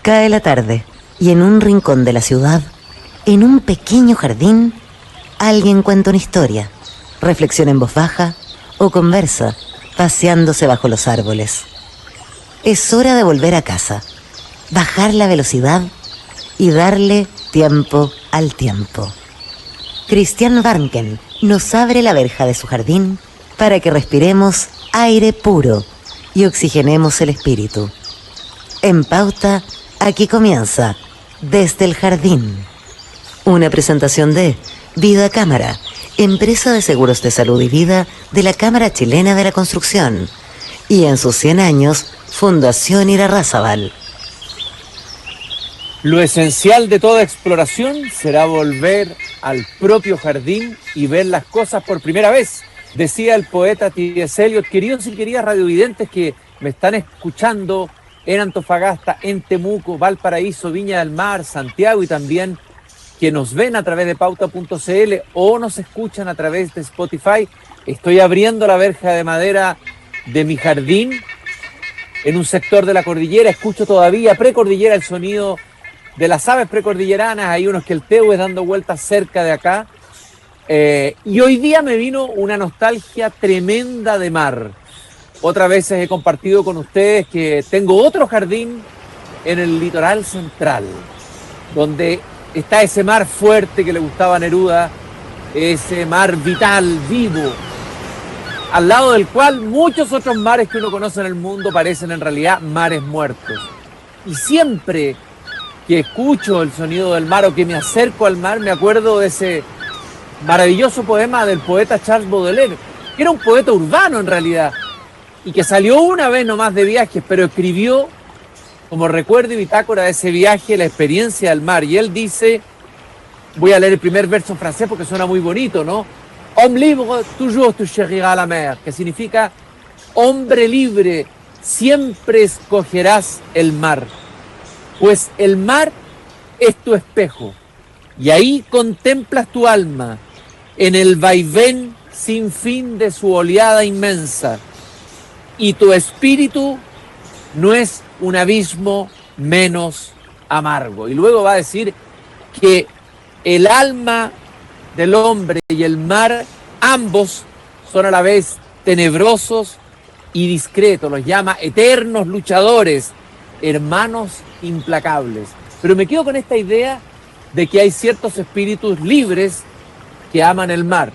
Cae la tarde y en un rincón de la ciudad, en un pequeño jardín, alguien cuenta una historia, reflexiona en voz baja o conversa, paseándose bajo los árboles. Es hora de volver a casa, bajar la velocidad y darle tiempo al tiempo. Christian Warnken nos abre la verja de su jardín para que respiremos aire puro y oxigenemos el espíritu. En Pauta, aquí comienza Desde el Jardín. Una presentación de Vida Cámara, empresa de seguros de salud y vida de la Cámara Chilena de la Construcción. Y en sus 100 años, Fundación Irarrázaval. Lo esencial de toda exploración será volver al propio jardín y ver las cosas por primera vez, decía el poeta T.S. Eliot. Queridos y queridas radiovidentes que me están escuchando en Antofagasta, en Temuco, Valparaíso, Viña del Mar, Santiago, y también que nos ven a través de pauta.cl o nos escuchan a través de Spotify, estoy abriendo la verja de madera de mi jardín en un sector de la cordillera. Escucho todavía precordillera el sonido de las aves precordilleranas. Hay unos que el teo es dando vueltas cerca de acá. Y hoy día me vino una nostalgia tremenda de mar. Otras veces he compartido con ustedes que tengo otro jardín en el litoral central, donde está ese mar fuerte que le gustaba a Neruda, ese mar vital, vivo, al lado del cual muchos otros mares que uno conoce en el mundo parecen en realidad mares muertos. Y siempre que escucho el sonido del mar o que me acerco al mar, me acuerdo de ese maravilloso poema del poeta Charles Baudelaire, que era un poeta urbano en realidad, y que salió una vez nomás de viajes, pero escribió como recuerdo y bitácora de ese viaje la experiencia del mar. Y él dice, voy a leer el primer verso en francés porque suena muy bonito, ¿no? Homme libre, toujours tu chériras la mer, que significa, hombre libre, siempre escogerás el mar, pues el mar es tu espejo, y ahí contemplas tu alma, en el vaivén sin fin de su oleada inmensa, y tu espíritu no es un abismo menos amargo. Y luego va a decir que el alma del hombre y el mar, ambos son a la vez tenebrosos y discretos. Los llama eternos luchadores, hermanos implacables. Pero me quedo con esta idea de que hay ciertos espíritus libres que aman el mar.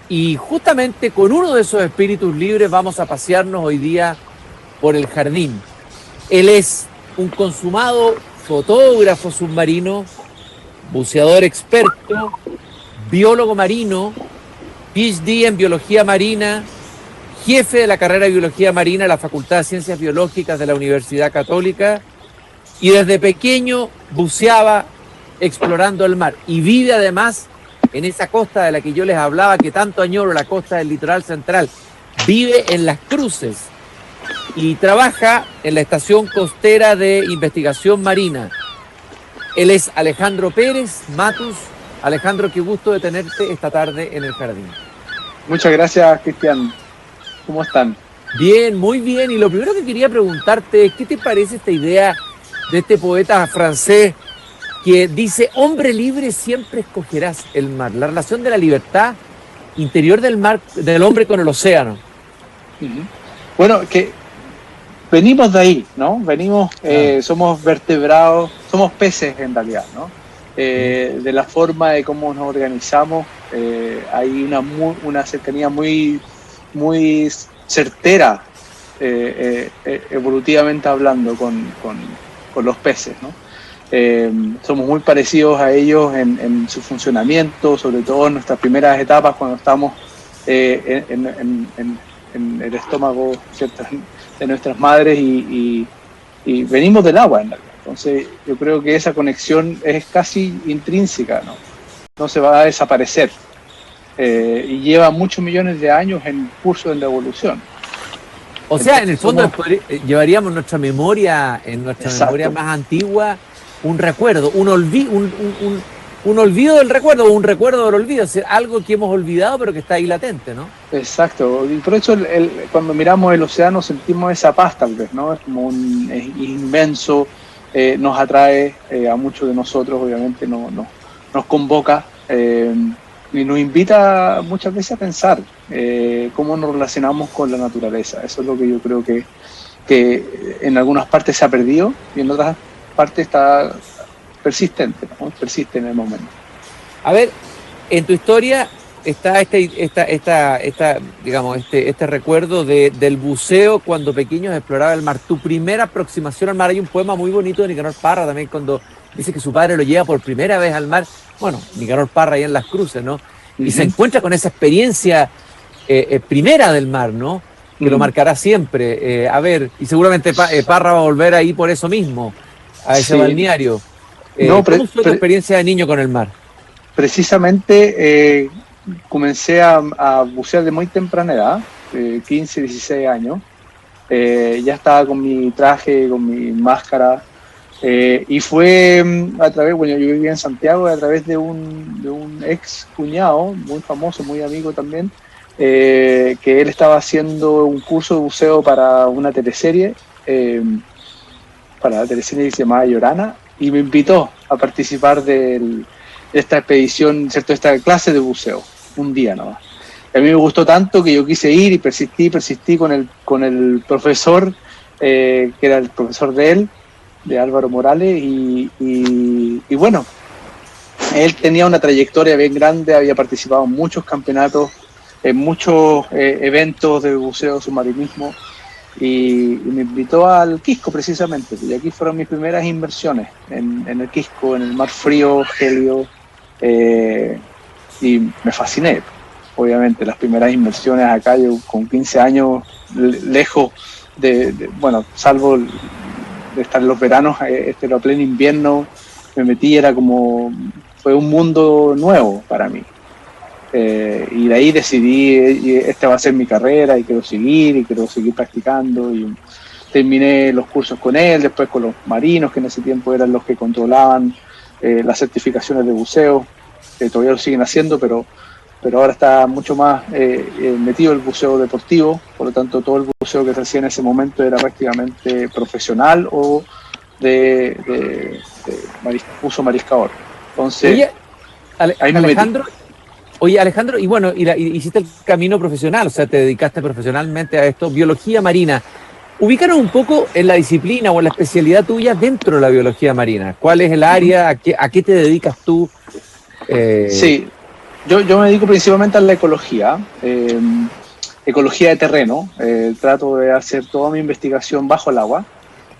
Y justamente con uno de esos espíritus libres vamos a pasearnos hoy día por el jardín. Él es un consumado fotógrafo submarino, buceador experto, biólogo marino, PhD en biología marina, jefe de la carrera de biología marina en la Facultad de Ciencias Biológicas de la Universidad Católica, y desde pequeño buceaba explorando el mar y vive además en esa costa de la que yo les hablaba, que tanto añoro, la costa del litoral central. Vive en Las Cruces y trabaja en la Estación Costera de Investigación Marina. Él es Alejandro Pérez Matus. Alejandro, qué gusto de tenerte esta tarde en el jardín. Muchas gracias, Cristian. ¿Cómo están? Bien, muy bien. Y lo primero que quería preguntarte es, ¿qué te parece esta idea de este poeta francés que dice, hombre libre siempre escogerás el mar? La relación de la libertad interior del mar, del hombre con el océano. Uh-huh. Bueno, que venimos de ahí, ¿no? Venimos, somos vertebrados, somos peces en realidad, ¿no? De la forma de cómo nos organizamos, hay una cercanía muy certera, evolutivamente hablando, con los peces, ¿no? Somos muy parecidos a ellos en su funcionamiento, sobre todo en nuestras primeras etapas cuando estamos en el estómago, ¿cierto?, de nuestras madres y venimos del agua en realidad. Entonces yo creo que esa conexión es casi intrínseca, no se va a desaparecer, y lleva muchos millones de años en curso de la evolución. O sea, en el fondo llevaríamos nuestra memoria, en nuestra memoria más antigua, un recuerdo, un olvido del recuerdo, o un recuerdo del olvido, es decir, algo que hemos olvidado pero que está ahí latente, ¿no? Exacto, y por eso cuando miramos el océano sentimos esa paz tal vez, ¿no? Es como es inmenso, nos atrae a muchos de nosotros, obviamente nos convoca y nos invita muchas veces a pensar cómo nos relacionamos con la naturaleza. Eso es lo que yo creo que en algunas partes se ha perdido y en otras partes está persistente, ¿no? Persiste en el momento. A ver, en tu historia está este recuerdo del buceo cuando pequeños exploraba el mar. Tu primera aproximación al mar, hay un poema muy bonito de Nicanor Parra también, cuando dice que su padre lo lleva por primera vez al mar. Bueno, Nicanor Parra ahí en Las Cruces, ¿no? Y se encuentra con esa experiencia primera del mar, ¿no? Que lo marcará siempre. A ver, y seguramente Parra va a volver ahí por eso mismo, a ese balneario. ¿Cómo fue tu experiencia de niño con el mar? Precisamente comencé a bucear de muy temprana edad, 15, 16 años. Ya estaba con mi traje, con mi máscara, y fue a través, bueno, yo vivía en Santiago, a través de un ex cuñado, muy famoso, muy amigo también, que él estaba haciendo un curso de buceo para una teleserie, que se llamaba Llorana, y me invitó a participar de esta expedición, ¿cierto? Esta clase de buceo, un día nomás. A mí me gustó tanto que yo quise ir y persistí con el profesor, que era el profesor de él, de Álvaro Morales, y bueno, él tenía una trayectoria bien grande, había participado en muchos campeonatos, en muchos eventos de buceo, submarinismo, y me invitó al Quisco precisamente, y aquí fueron mis primeras inversiones en el Quisco, en el mar frío, gélido, y me fasciné. Obviamente las primeras inversiones acá, yo con 15 años, lejos bueno, salvo de estar en los veranos, pero a pleno invierno me metí, fue un mundo nuevo para mí. Y de ahí decidí, esta va a ser mi carrera y quiero seguir practicando, y terminé los cursos con él, después con los marinos, que en ese tiempo eran los que controlaban las certificaciones de buceo, que todavía lo siguen haciendo, pero ahora está mucho más metido el buceo deportivo, por lo tanto todo el buceo que se hacía en ese momento era prácticamente profesional o de uso mariscador. Entonces, Alejandro, y bueno, hiciste el camino profesional, o sea, te dedicaste profesionalmente a esto, biología marina. Ubícanos un poco en la disciplina o en la especialidad tuya dentro de la biología marina. ¿Cuál es el área? ¿A qué te dedicas tú? Sí, yo me dedico principalmente a la ecología, ecología de terreno. Trato de hacer toda mi investigación bajo el agua.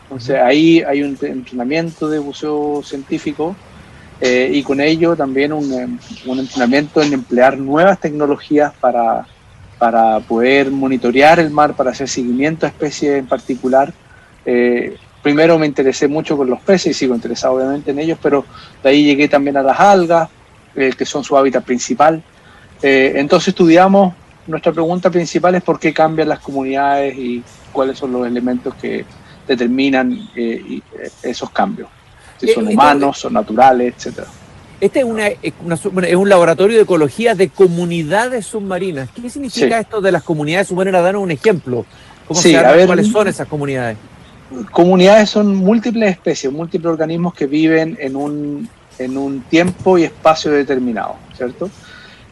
Entonces ahí hay un entrenamiento de buceo científico, y con ello también un entrenamiento en emplear nuevas tecnologías para poder monitorear el mar, para hacer seguimiento a especies en particular. Primero me interesé mucho con los peces y sigo interesado obviamente en ellos, pero de ahí llegué también a las algas, que son su hábitat principal. Entonces estudiamos, nuestra pregunta principal es por qué cambian las comunidades y cuáles son los elementos que determinan esos cambios. Si son humanos, son naturales, etcétera. Este es un laboratorio de ecología de comunidades submarinas. ¿Qué significa esto de las comunidades submarinas? Danos un ejemplo. ¿Cuáles son esas comunidades? Comunidades son múltiples especies, múltiples organismos que viven en un tiempo y espacio determinado, ¿cierto?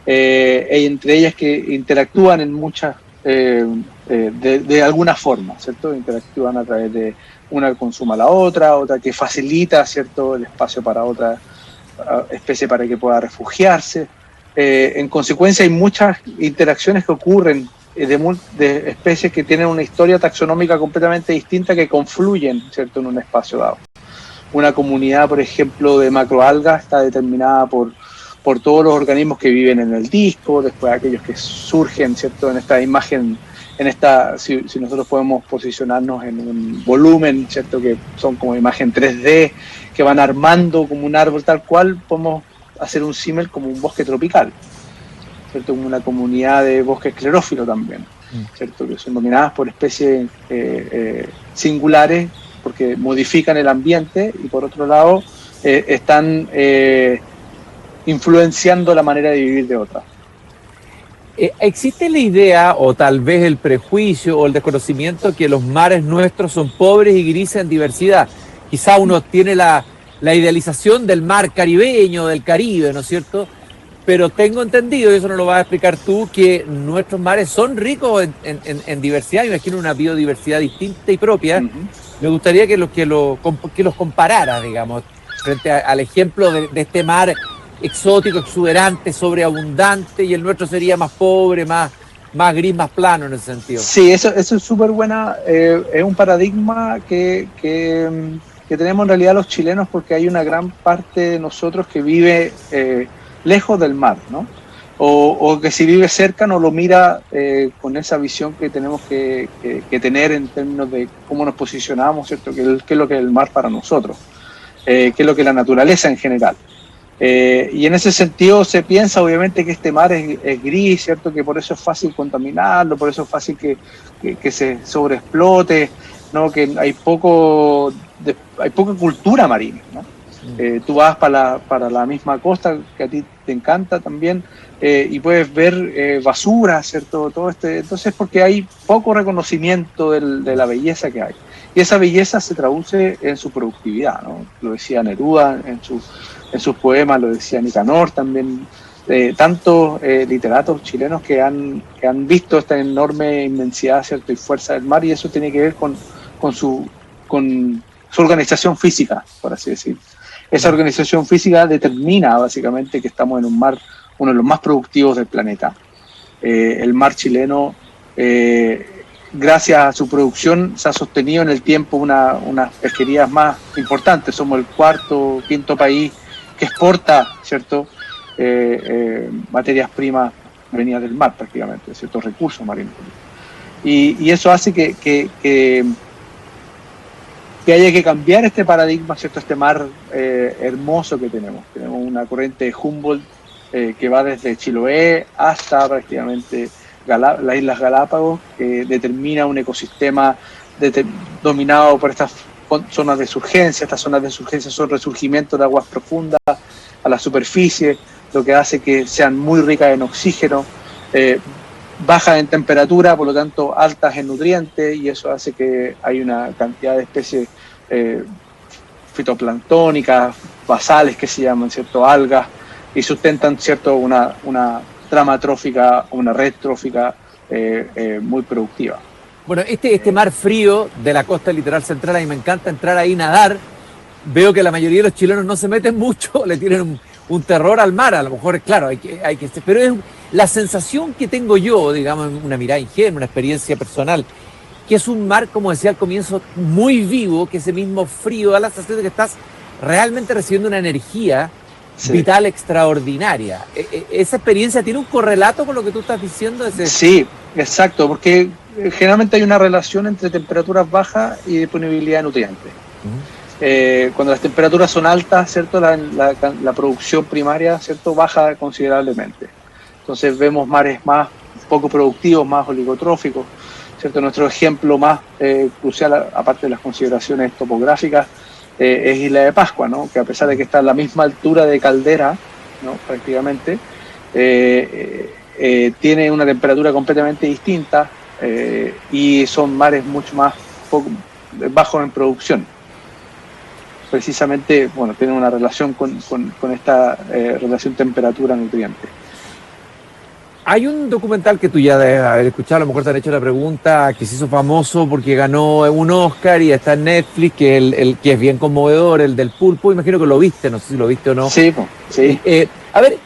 Entre ellas que interactúan en muchas, de alguna forma, ¿cierto? Interactúan a través de una que consuma a la otra que facilita, ¿cierto?, el espacio para otra especie para que pueda refugiarse. En consecuencia hay muchas interacciones que ocurren de especies que tienen una historia taxonómica completamente distinta, que confluyen, ¿cierto?, en un espacio dado. Una comunidad, por ejemplo, de macroalgas está determinada por todos los organismos que viven en el disco, después aquellos que surgen, ¿cierto?, en esta imagen, si nosotros podemos posicionarnos en un volumen, ¿cierto?, que son como imagen 3D, que van armando como un árbol tal cual, podemos hacer un símil como un bosque tropical, ¿cierto?, como una comunidad de bosque esclerófilo también, ¿cierto?, que son dominadas por especies singulares, porque modifican el ambiente y por otro lado están influenciando la manera de vivir de otras. ¿Existe la idea, o tal vez el prejuicio o el desconocimiento, que los mares nuestros son pobres y grises en diversidad? quizá uno tiene la idealización del mar caribeño, del Caribe, ¿no es cierto? Pero tengo entendido, y eso nos lo vas a explicar tú, que nuestros mares son ricos en diversidad, me imagino una biodiversidad distinta y propia. Me gustaría que los compararas, digamos, frente al ejemplo de este mar exótico, exuberante, sobreabundante, y el nuestro sería más pobre, más gris, más plano en ese sentido. Sí, eso es súper buena, es un paradigma que tenemos en realidad los chilenos, porque hay una gran parte de nosotros que vive lejos del mar, ¿no? O que si vive cerca no lo mira con esa visión que tenemos que tener en términos de cómo nos posicionamos, ¿cierto? ¿Qué es lo que es el mar para nosotros? ¿Qué es lo que es la naturaleza en general? Y en ese sentido se piensa obviamente que este mar es gris, ¿cierto? Que por eso es fácil contaminarlo, por eso es fácil que se sobreexplote, ¿no? Que hay poca cultura marina, ¿no? Tú vas para la misma costa que a ti te encanta también, y puedes ver basura, ¿cierto? Entonces porque hay poco reconocimiento de la belleza que hay. Y esa belleza se traduce en su productividad, ¿no? Lo decía Neruda en sus poemas, lo decía Nicanor también, tantos literatos chilenos que han visto esta enorme inmensidad, ¿cierto? Y fuerza del mar, y eso tiene que ver con su organización física, por así decirlo. Esa organización física determina básicamente que estamos en un mar, uno de los más productivos del planeta. El mar chileno, gracias a su producción, se ha sostenido en el tiempo unas pesquerías más importantes. Somos el cuarto, quinto país que exporta, ¿cierto? Materias primas venidas del mar prácticamente, ciertos recursos marinos. Y eso hace que haya que cambiar este paradigma, ¿cierto? Este mar hermoso que tenemos. Tenemos una corriente de Humboldt que va desde Chiloé hasta prácticamente las Islas Galápagos, que determina un ecosistema dominado por estas zonas de surgencia. Estas zonas de surgencia son resurgimientos de aguas profundas a la superficie, lo que hace que sean muy ricas en oxígeno, bajas en temperatura, por lo tanto altas en nutrientes, y eso hace que hay una cantidad de especies fitoplanctónicas, basales que se llaman, ¿cierto? Algas, y sustentan, ¿cierto? Una trama trófica, una red trófica muy productiva. Bueno, este mar frío de la costa del litoral central, a mí me encanta entrar ahí y nadar. Veo que la mayoría de los chilenos no se meten mucho, le tienen un terror al mar, a lo mejor, claro, pero es la sensación que tengo yo, digamos, una mirada ingenua, una experiencia personal, que es un mar, como decía al comienzo, muy vivo, que ese mismo frío da la sensación de que estás realmente recibiendo una energía vital extraordinaria. ¿Esa experiencia tiene un correlato con lo que tú estás diciendo? Sí, exacto, porque generalmente hay una relación entre temperaturas bajas y disponibilidad de nutrientes. Cuando las temperaturas son altas, ¿cierto? La producción primaria, ¿cierto? Baja considerablemente. Entonces vemos mares más poco productivos, más oligotróficos, ¿cierto? Nuestro ejemplo más crucial, aparte de las consideraciones topográficas, es Isla de Pascua, ¿no? Que a pesar de que está a la misma altura de Caldera, ¿no? Prácticamente, tiene una temperatura completamente distinta, y son mares mucho más bajos en producción. Precisamente, bueno, tienen una relación con esta relación temperatura-nutriente. Hay un documental que tú ya debes haber escuchado, a lo mejor te han hecho la pregunta, que se hizo famoso porque ganó un Oscar y está en Netflix, que es bien conmovedor, el del pulpo. Imagino que lo viste, no sé si lo viste o no. Sí, sí. A ver,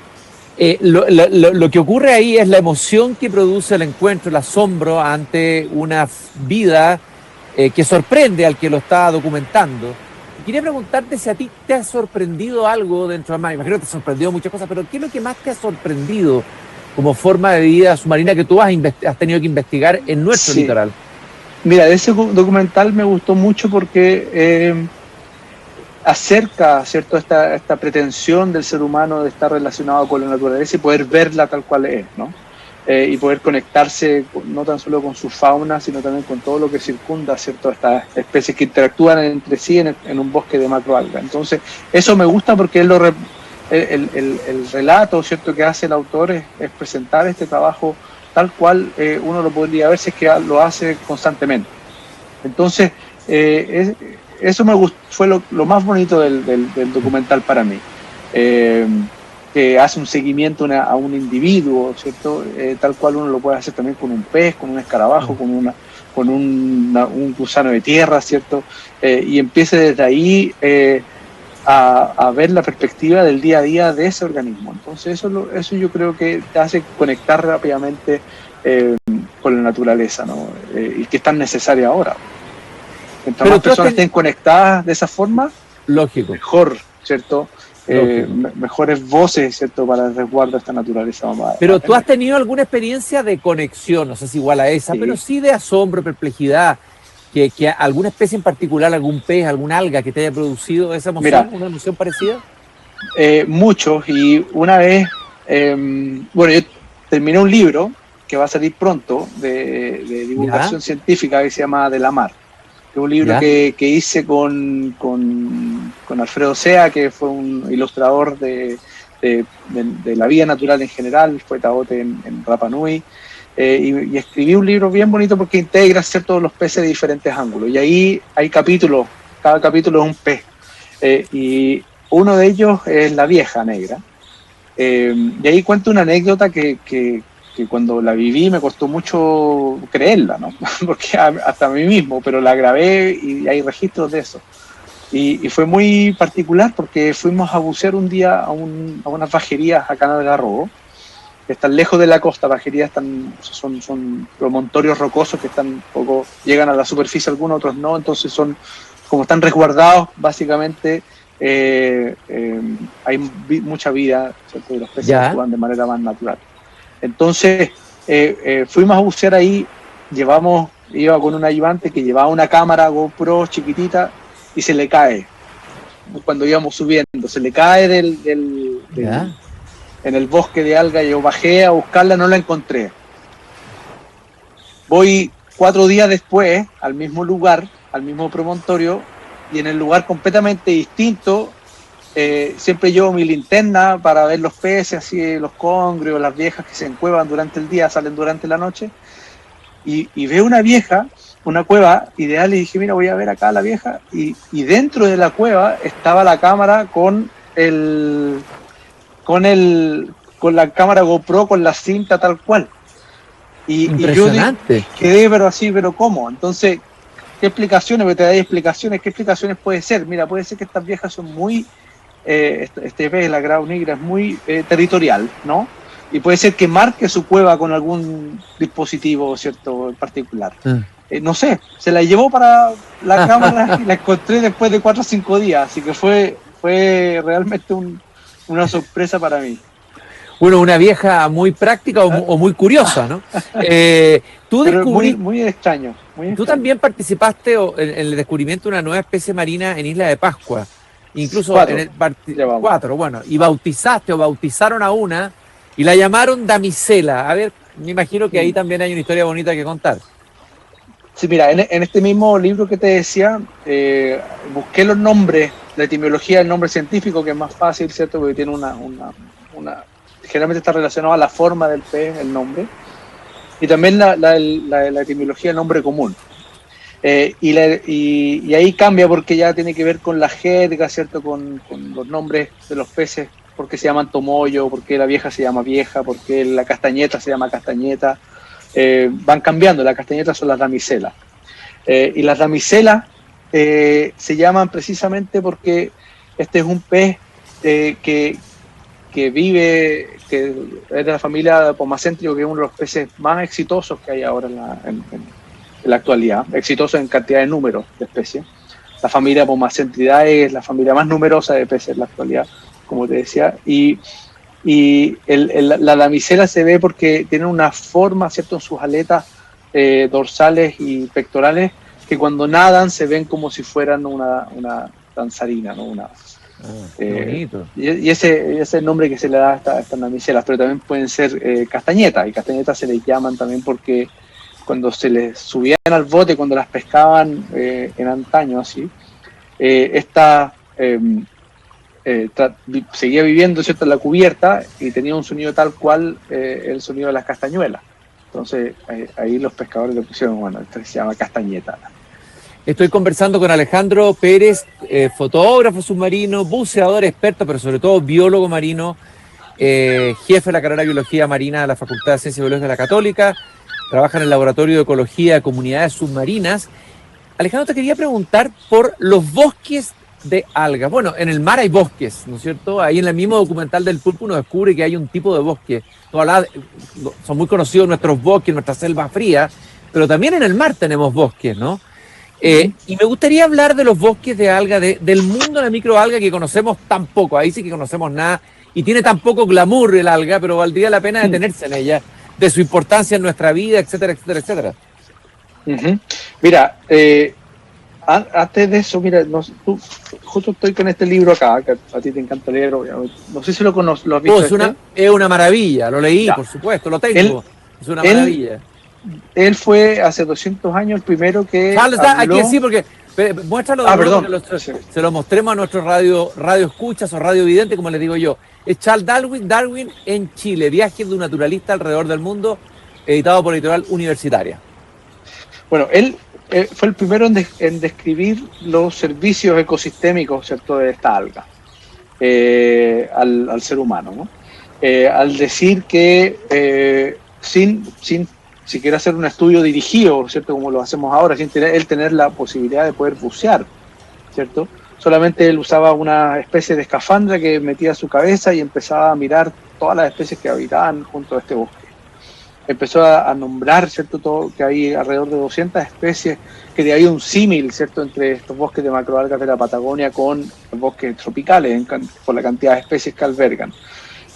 lo que ocurre ahí es la emoción que produce el encuentro, el asombro ante una vida que sorprende al que lo está documentando. Quería preguntarte si a ti te ha sorprendido algo dentro del mar. Imagino que te ha sorprendido muchas cosas, pero ¿qué es lo que más te ha sorprendido como forma de vida submarina que tú has tenido que investigar en nuestro litoral? Mira, de ese documental me gustó mucho porque acerca, ¿cierto?, esta pretensión del ser humano de estar relacionado con la naturaleza y poder verla tal cual es, ¿no? Y poder conectarse no tan solo con su fauna, sino también con todo lo que circunda, ¿cierto?, estas especies que interactúan entre sí en un bosque de macroalga. Entonces, eso me gusta porque el relato, ¿cierto?, que hace el autor es presentar este trabajo tal cual uno lo podría ver si es que lo hace constantemente. Entonces, eso fue lo más bonito del documental para mí. Que hace un seguimiento a un individuo, ¿cierto? Tal cual uno lo puede hacer también con un pez, con un escarabajo, con un gusano de tierra, ¿cierto? Y empiece desde ahí a ver la perspectiva del día a día de ese organismo. Entonces eso yo creo que te hace conectar rápidamente con la naturaleza, ¿no? Y que es tan necesaria ahora. Mientras más personas estén conectadas de esa forma, lógico, mejor, ¿cierto? Mejores voces, ¿cierto?, para el resguardo de esta naturaleza. Pero tú has tenido alguna experiencia de conexión, no sé si igual a esa, pero sí de asombro, perplejidad, que alguna especie en particular, algún pez, alguna alga que te haya producido esa emoción. Mira, una emoción parecida. Muchos, y una vez, bueno, yo terminé un libro que va a salir pronto de divulgación científica que se llama De la Mar. Es un libro que hice con Alfredo Sea, que fue un ilustrador de la vida natural en general, fue taote en Rapa Nui, y escribí un libro bien bonito porque integra, ¿cierto?, los peces de diferentes ángulos. Y ahí hay capítulos, cada capítulo es un pez. Y uno de ellos es la vieja negra. Y ahí cuento una anécdota que cuando la viví me costó mucho creerla, ¿no? Porque hasta a mí mismo, pero la grabé y hay registros de eso. Y fue muy particular porque fuimos a bucear un día a unas bajerías acá en Algarrobo, que están lejos de la costa. Bajerías son promontorios rocosos que están poco, llegan a la superficie, algunos, otros no, entonces como están resguardados, básicamente hay mucha vida, ¿cierto? Y los peces actúan de manera más natural. Entonces fuimos a bucear ahí, iba con un ayudante que llevaba una cámara GoPro chiquitita y se le cae cuando íbamos subiendo, se le cae en el bosque de alga. Yo bajé a buscarla, no la encontré. Voy 4 días después al mismo lugar, al mismo promontorio, y en el lugar completamente distinto. Siempre llevo mi linterna para ver los peces, así los congrios, las viejas que se encuevan durante el día, salen durante la noche, y veo una cueva ideal, y dije, mira, voy a ver acá a la vieja, y dentro de la cueva estaba la cámara con la cámara GoPro, con la cinta tal cual. Y yo quedé, pero ¿cómo? Entonces, ¿qué explicaciones? Porque te da explicaciones. ¿Qué explicaciones puede ser? Mira, puede ser que estas viejas son muy... este pez, la grau negra, es muy territorial, ¿no? Y puede ser que marque su cueva con algún dispositivo, ¿cierto?, en particular. No sé, se la llevó para la cámara y la encontré después de 4 o 5 días, así que fue realmente una sorpresa para mí. Bueno, una vieja muy práctica o muy curiosa, ¿no? Tú descubriste... Muy extraño. Tú también participaste en el descubrimiento de una nueva especie marina en Isla de Pascua. Incluso 4, bueno, y bautizaron a una y la llamaron damisela. A ver, me imagino que ahí también hay una historia bonita que contar. Sí, mira, en este mismo libro que te decía, busqué los nombres, la etimología del nombre científico, que es más fácil, ¿cierto? Porque tiene generalmente está relacionado a la forma del pez, el nombre, y también la etimología del nombre común. Y ahí cambia porque ya tiene que ver con la jerga, ¿cierto? Con los nombres de los peces, porque se llaman tomoyo, porque la vieja se llama vieja, porque la castañeta se llama castañeta. Van cambiando. Las castañetas son las damiselas. Y las damiselas se llaman precisamente porque este es un pez que es de la familia Pomacentrio, que es uno de los peces más exitosos que hay ahora en la actualidad, exitosos en cantidad de números de especies. La familia Pomacentridae es la familia más numerosa de peces en la actualidad, como te decía, y la damisela se ve porque tiene una forma, ¿cierto?, en sus aletas dorsales y pectorales, que cuando nadan se ven como si fueran una danzarina, ¿no? Bonito. Y ese es el nombre que se le da a estas damiselas, pero también pueden ser castañetas, y castañetas se les llaman también porque cuando se les subían al bote, cuando las pescaban en antaño, así, esta seguía viviendo, ¿cierto?, en la cubierta, y tenía un sonido tal cual el sonido de las castañuelas. Entonces ahí los pescadores le pusieron, bueno, esto se llama castañeta. Estoy conversando con Alejandro Pérez, fotógrafo submarino, buceador experto, pero sobre todo biólogo marino, jefe de la carrera de Biología Marina de la Facultad de Ciencias y Biología de la Católica, trabaja en el Laboratorio de Ecología de Comunidades Submarinas. Alejandro, te quería preguntar por los bosques de algas. Bueno, en el mar hay bosques, ¿no es cierto? Ahí en el mismo documental del pulpo uno descubre que hay un tipo de bosque. Son muy conocidos nuestros bosques, nuestra selva fría, pero también en el mar tenemos bosques, ¿no? Y me gustaría hablar de los bosques de alga, del mundo de la microalga que conocemos tan poco. Ahí sí que conocemos nada y tiene tan poco glamour el alga, pero valdría la pena detenerse en ella, de su importancia en nuestra vida, etcétera, etcétera, etcétera. Mira, antes de eso, mira, justo estoy con este libro acá, que a ti te encanta leer, no sé si lo has visto. Es una maravilla, lo leí, ya. Por supuesto, lo tengo, es una maravilla. Él fue hace 200 años el primero que Charles, aquí sí, porque muéstralo de nuevo, se lo mostremos a nuestros radio escuchas o radio videntes, como les digo yo. Es Charles Darwin en Chile, viajes de un naturalista alrededor del mundo, editado por Editorial Universitaria. Bueno, él fue el primero en describir los servicios ecosistémicos, ¿cierto?, de esta alga al ser humano, ¿no? Al decir que sin siquiera hacer un estudio dirigido, ¿cierto?, como lo hacemos ahora, sin él tener la posibilidad de poder bucear, ¿cierto? Solamente él usaba una especie de escafandra que metía su cabeza y empezaba a mirar todas las especies que habitaban junto a este bosque. Empezó a nombrar, ¿cierto?, todo, que hay alrededor de 200 especies, que de ahí un símil, ¿cierto?, entre estos bosques de macroalgas de la Patagonia con los bosques tropicales, por la cantidad de especies que albergan.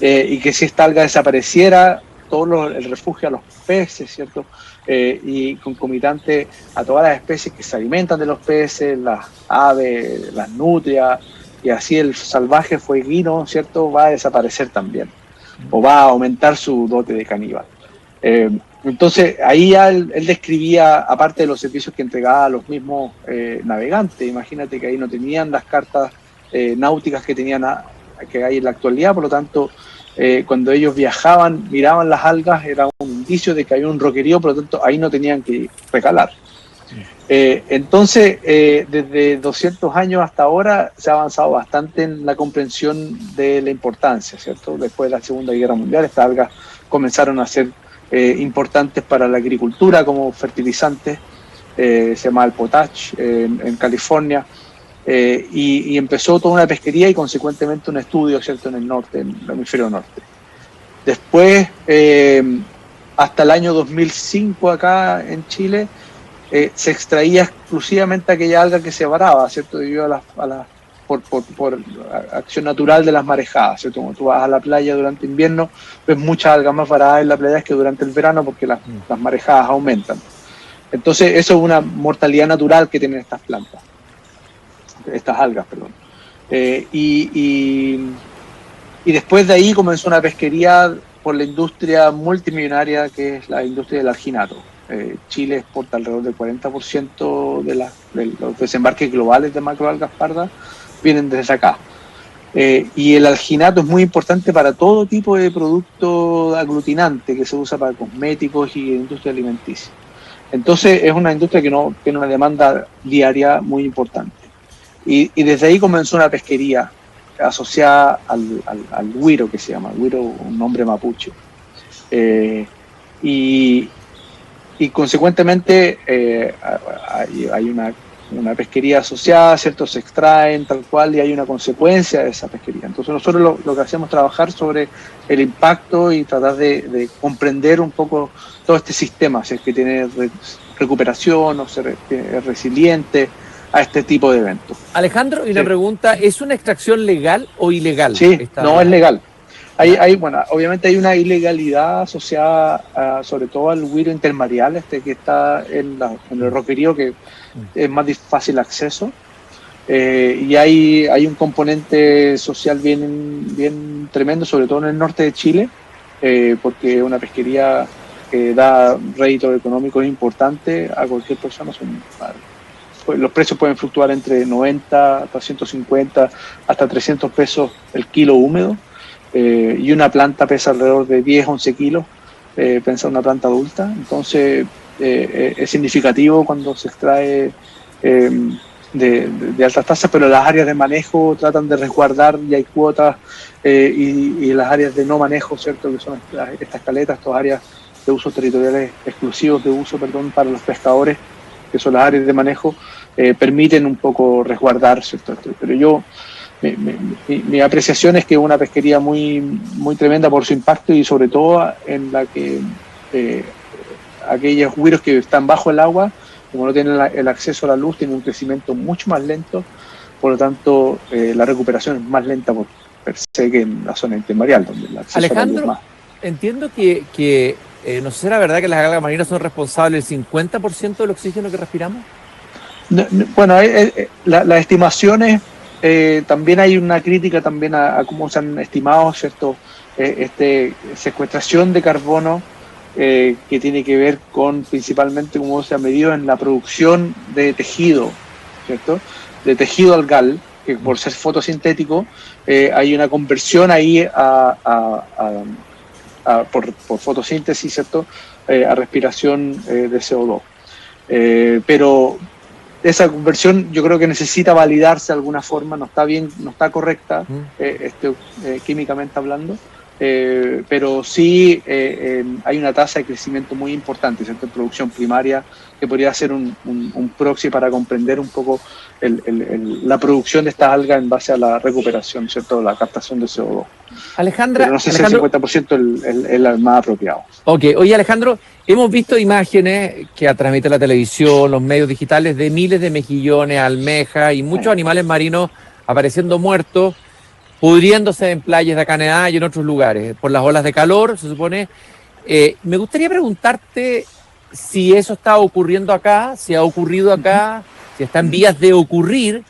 Y que si esta alga desapareciera, el refugio a los peces, ¿cierto? Y concomitante a todas las especies que se alimentan de los peces, las aves, las nutrias, y así el salvaje fueguino, ¿cierto?, va a desaparecer también, o va a aumentar su dote de caníbal. Entonces, ahí ya él describía, aparte de los servicios que entregaba a los mismos navegantes, imagínate que ahí no tenían las cartas náuticas que hay en la actualidad, por lo tanto, cuando ellos viajaban, miraban las algas, era un indicio de que había un roquerío, por lo tanto ahí no tenían que recalar. Entonces, desde 200 años hasta ahora se ha avanzado bastante en la comprensión de la importancia, ¿cierto? Después de la Segunda Guerra Mundial, estas algas comenzaron a ser importantes para la agricultura como fertilizantes, se llama el potash en California. Y empezó toda una pesquería y consecuentemente un estudio, ¿cierto?, en el norte, en el hemisferio norte. Después, hasta el año 2005 acá en Chile, se extraía exclusivamente aquella alga que se varaba, ¿cierto?, debido por acción natural de las marejadas, ¿cierto? Cuando tú vas a la playa durante invierno, ves muchas algas más varadas en la playa que durante el verano porque las marejadas aumentan. Entonces, eso es una mortalidad natural que tienen estas algas, perdón. Y después de ahí comenzó una pesquería por la industria multimillonaria que es la industria del alginato. Chile exporta alrededor del 40% de los desembarques globales de macroalgas pardas vienen desde acá. Y el alginato es muy importante para todo tipo de producto aglutinante que se usa para cosméticos y industria alimenticia. Entonces es una industria que tiene una demanda diaria muy importante. Y desde ahí comenzó una pesquería asociada al güiro, que se llama güiro, un nombre mapuche. Y consecuentemente hay una pesquería asociada, ¿cierto? Se extraen tal cual y hay una consecuencia de esa pesquería. Entonces nosotros lo que hacemos es trabajar sobre el impacto y tratar de comprender un poco todo este sistema, si es que tiene recuperación o es resiliente a este tipo de eventos. Alejandro, y una pregunta, ¿es una extracción legal o ilegal? Sí, no, es legal. Bueno, obviamente hay una ilegalidad asociada sobre todo al güiro intermareal, que está en el roquerío, que es más de fácil acceso, y hay un componente social bien tremendo, sobre todo en el norte de Chile, porque es una pesquería que da réditos económicos importantes a cualquier persona. Los precios pueden fluctuar entre 90 hasta 150 hasta 300 pesos el kilo húmedo, y una planta pesa alrededor de 10-11 kilos, pensa una planta adulta. Entonces es significativo cuando se extrae de altas tasas, pero las áreas de manejo tratan de resguardar y hay cuotas, y las áreas de no manejo, ¿cierto? Que son estas caletas, estas áreas de usos territoriales exclusivos de uso, para los pescadores, que son las áreas de manejo, permiten un poco resguardar, ¿cierto? Pero mi apreciación es que es una pesquería muy, muy tremenda por su impacto y sobre todo en la que aquellos güiros que están bajo el agua, como no tienen el acceso a la luz, tienen un crecimiento mucho más lento, por lo tanto la recuperación es más lenta por per se que en la zona intermareal, donde el acceso Alejandro, a la luz es más. entiendo que no sé si era verdad que las algas marinas son responsables del 50% del oxígeno que respiramos. Bueno, las estimaciones, también hay una crítica también a cómo se han estimado, ¿cierto? Secuestración de carbono, que tiene que ver con principalmente cómo se ha medido en la producción de tejido, ¿cierto? De tejido algal, que por ser fotosintético, hay una conversión ahí por fotosíntesis, ¿cierto? A respiración de CO2. Pero esa conversión yo creo que necesita validarse de alguna forma, no está bien, no está correcta, químicamente hablando, pero sí hay una tasa de crecimiento muy importante, ¿cierto? En producción primaria, que podría ser un proxy para comprender un poco la producción de estas algas en base a la recuperación, ¿cierto? La captación de CO2. Alejandra, pero no sé si el 50% es el más apropiado. Ok, oye Alejandro, hemos visto imágenes que transmite la televisión, los medios digitales, de miles de mejillones, almejas y muchos animales marinos apareciendo muertos, pudriéndose en playas de Canadá y en otros lugares, por las olas de calor, se supone. Me gustaría preguntarte si eso está ocurriendo acá, si ha ocurrido acá, si está en vías de ocurrir,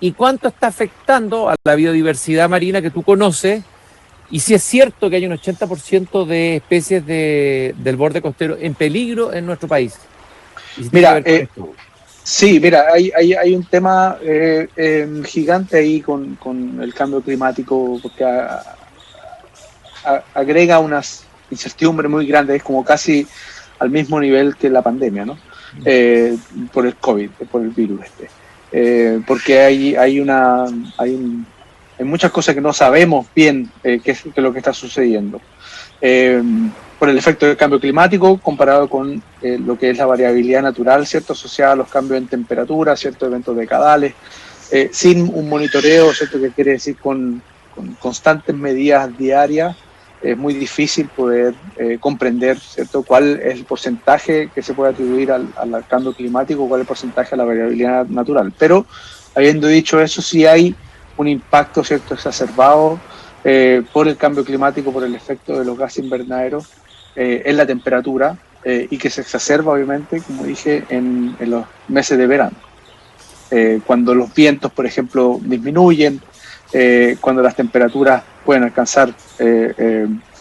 y cuánto está afectando a la biodiversidad marina que tú conoces, y si es cierto que hay un 80% de especies del borde costero en peligro en nuestro país. Si mira, sí, mira, hay un tema gigante ahí con el cambio climático, porque agrega unas incertidumbres muy grandes, es como casi al mismo nivel que la pandemia, ¿no? Por el COVID, por el virus porque hay muchas cosas que no sabemos bien qué es lo que está sucediendo. Por el efecto del cambio climático comparado con lo que es la variabilidad natural, ¿cierto? Asociada a los cambios en temperatura, ciertos eventos decadales, sin un monitoreo, ¿cierto? Que quiere decir con constantes medidas diarias, es muy difícil poder comprender, ¿cierto? Cuál es el porcentaje que se puede atribuir al cambio climático, cuál es el porcentaje a la variabilidad natural. Pero, habiendo dicho eso, sí hay un impacto, ¿cierto?, exacerbado por el cambio climático, por el efecto de los gases invernaderos en la temperatura, y que se exacerba, obviamente, como dije, en los meses de verano. Cuando los vientos, por ejemplo, disminuyen, cuando las temperaturas pueden alcanzar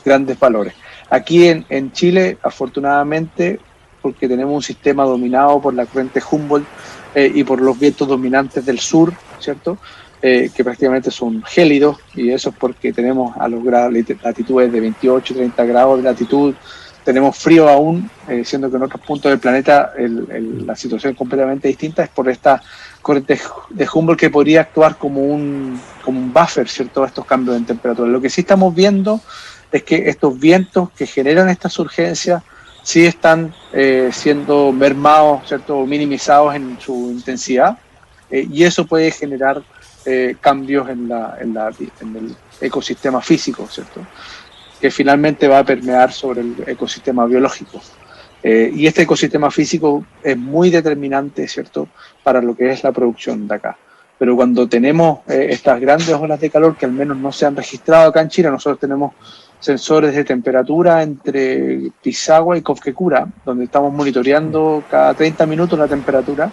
grandes valores. Aquí en Chile, afortunadamente, porque tenemos un sistema dominado por la corriente Humboldt y por los vientos dominantes del sur, ¿cierto?, que prácticamente son gélidos, y eso es porque tenemos a los latitudes de 28, 30 grados de latitud, tenemos frío aún, siendo que en otros puntos del planeta la situación es completamente distinta, es por esta corriente de Humboldt que podría actuar como un buffer, ¿cierto?, a estos cambios en temperatura. Lo que sí estamos viendo es que estos vientos que generan estas urgencias sí están siendo mermados, ¿cierto?, o minimizados en su intensidad, y eso puede generar cambios en el ecosistema físico, ¿cierto?, que finalmente va a permear sobre el ecosistema biológico. Y este ecosistema físico es muy determinante, ¿cierto?, para lo que es la producción de acá. Pero cuando tenemos estas grandes olas de calor que al menos no se han registrado acá en Chile, nosotros tenemos sensores de temperatura entre Pisagua y Cofquecura, donde estamos monitoreando cada 30 minutos la temperatura,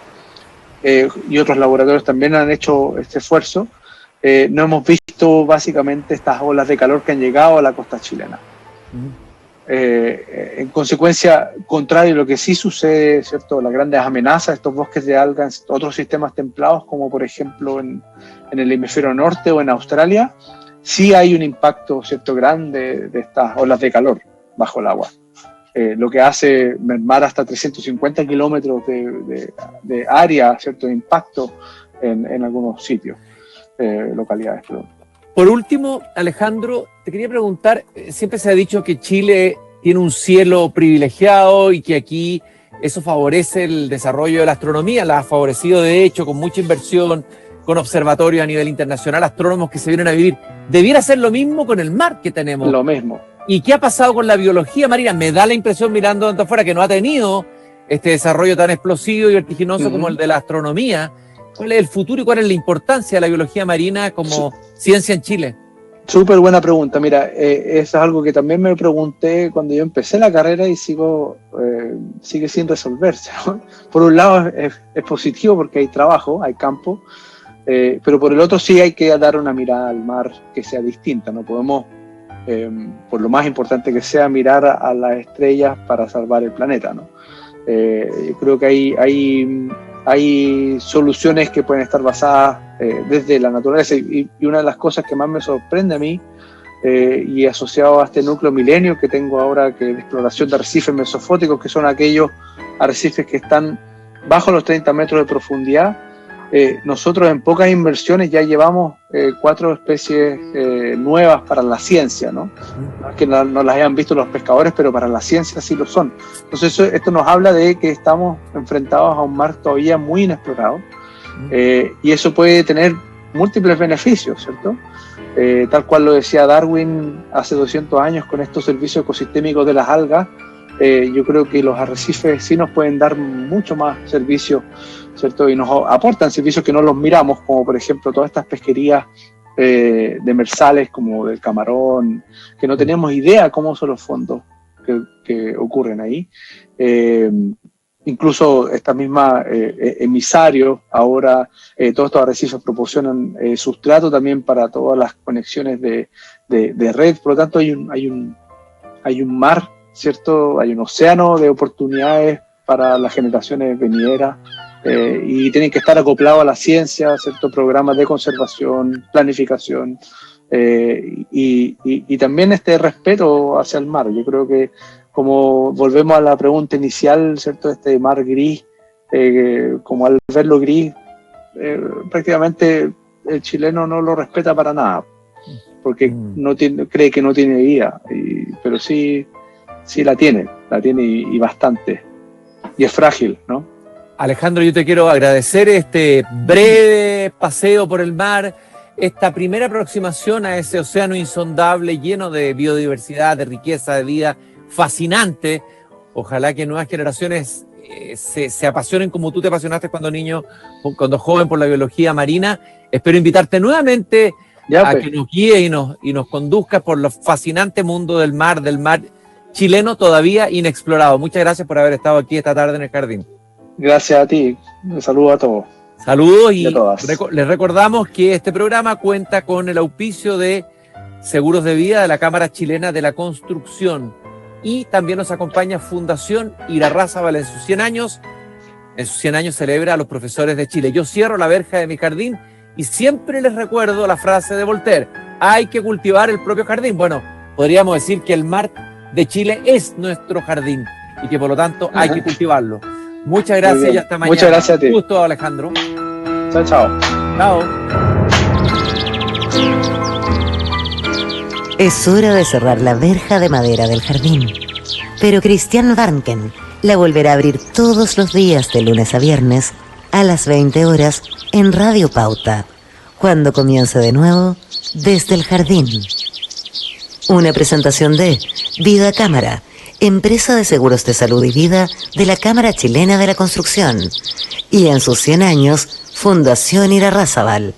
y otros laboratorios también han hecho este esfuerzo. No hemos visto básicamente estas olas de calor que han llegado a la costa chilena. En consecuencia, contrario a lo que sí sucede, ¿cierto?, las grandes amenazas, estos bosques de algas, otros sistemas templados, como por ejemplo en el hemisferio norte o en Australia, sí hay un impacto, ¿cierto?, grande de estas olas de calor bajo el agua. lo que hace mermar hasta 350 kilómetros de área, ¿cierto?, de impacto en algunos sitios, localidades, perdón. Por último, Alejandro, te quería preguntar, siempre se ha dicho que Chile tiene un cielo privilegiado y que aquí eso favorece el desarrollo de la astronomía, la ha favorecido de hecho con mucha inversión, con observatorios a nivel internacional, astrónomos que se vienen a vivir. ¿Debiera ser lo mismo con el mar que tenemos? Lo mismo. ¿Y qué ha pasado con la biología marina? Me da la impresión, mirando tanto afuera, que no ha tenido este desarrollo tan explosivo y vertiginoso como el de la astronomía. ¿Cuál es el futuro y cuál es la importancia de la biología marina como ciencia en Chile? Súper buena pregunta. Mira, eso es algo que también me pregunté cuando yo empecé la carrera y sigue sin resolverse, ¿no? Por un lado es positivo porque hay trabajo, hay campo, pero por el otro sí hay que dar una mirada al mar que sea distinta. No podemos, por lo más importante que sea, mirar a las estrellas para salvar el planeta, ¿no? Creo que hay soluciones que pueden estar basadas desde la naturaleza, y una de las cosas que más me sorprende a mí, y asociado a este núcleo milenio que tengo ahora, que es de exploración de arrecifes mesofóticos, que son aquellos arrecifes que están bajo los 30 metros de profundidad. Nosotros en pocas inversiones ya llevamos 4 especies nuevas para la ciencia, ¿no? No es que no las hayan visto los pescadores, pero para la ciencia sí lo son. Entonces esto nos habla de que estamos enfrentados a un mar todavía muy inexplorado, y eso puede tener múltiples beneficios, ¿cierto? Tal cual lo decía Darwin hace 200 años con estos servicios ecosistémicos de las algas. Yo creo que los arrecifes sí nos pueden dar mucho más servicios, ¿cierto? Y nos aportan servicios que no los miramos, como por ejemplo todas estas pesquerías demersales, como del camarón, que no tenemos idea cómo son los fondos que ocurren ahí. Incluso esta misma emisarios, ahora todos estos arrecifes proporcionan sustrato también para todas las conexiones de red. Por lo tanto hay un mar, ¿cierto? Hay un océano de oportunidades para las generaciones venideras, y tienen que estar acoplados a la ciencia, ¿cierto? Programas de conservación, planificación, y también este respeto hacia el mar. Yo creo que, como volvemos a la pregunta inicial, ¿cierto? Este mar gris, como al verlo gris, prácticamente el chileno no lo respeta para nada, porque cree que no tiene vida, pero sí la tiene y bastante, y es frágil, ¿no? Alejandro, yo te quiero agradecer este breve paseo por el mar, esta primera aproximación a ese océano insondable lleno de biodiversidad, de riqueza, de vida fascinante. Ojalá que nuevas generaciones se apasionen como tú te apasionaste cuando joven, por la biología marina. Espero invitarte nuevamente a que nos guíe y nos conduzcas por los fascinante mundo del mar chileno todavía inexplorado. Muchas gracias por haber estado aquí esta tarde en el jardín. Gracias a ti. Un saludo a todos. Saludos, y les recordamos que este programa cuenta con el auspicio de Seguros de Vida de la Cámara Chilena de la Construcción, y también nos acompaña Fundación Irarrázaval en sus 100 años. En sus 100 años celebra a los profesores de Chile. Yo cierro la verja de mi jardín y siempre les recuerdo la frase de Voltaire: hay que cultivar el propio jardín. Bueno, podríamos decir que el mar de Chile es nuestro jardín y que por lo tanto hay que cultivarlo. Muchas gracias y hasta mañana. Muchas gracias a ti. Un gusto, Alejandro. Chao, chao. Chao. Es hora de cerrar la verja de madera del jardín. Pero Christian Warnken la volverá a abrir todos los días de lunes a viernes a las 20 horas en Radio Pauta, cuando comience de nuevo Desde el Jardín. Una presentación de Vida Cámara, empresa de seguros de salud y vida de la Cámara Chilena de la Construcción, y en sus 100 años, Fundación Irarrázaval,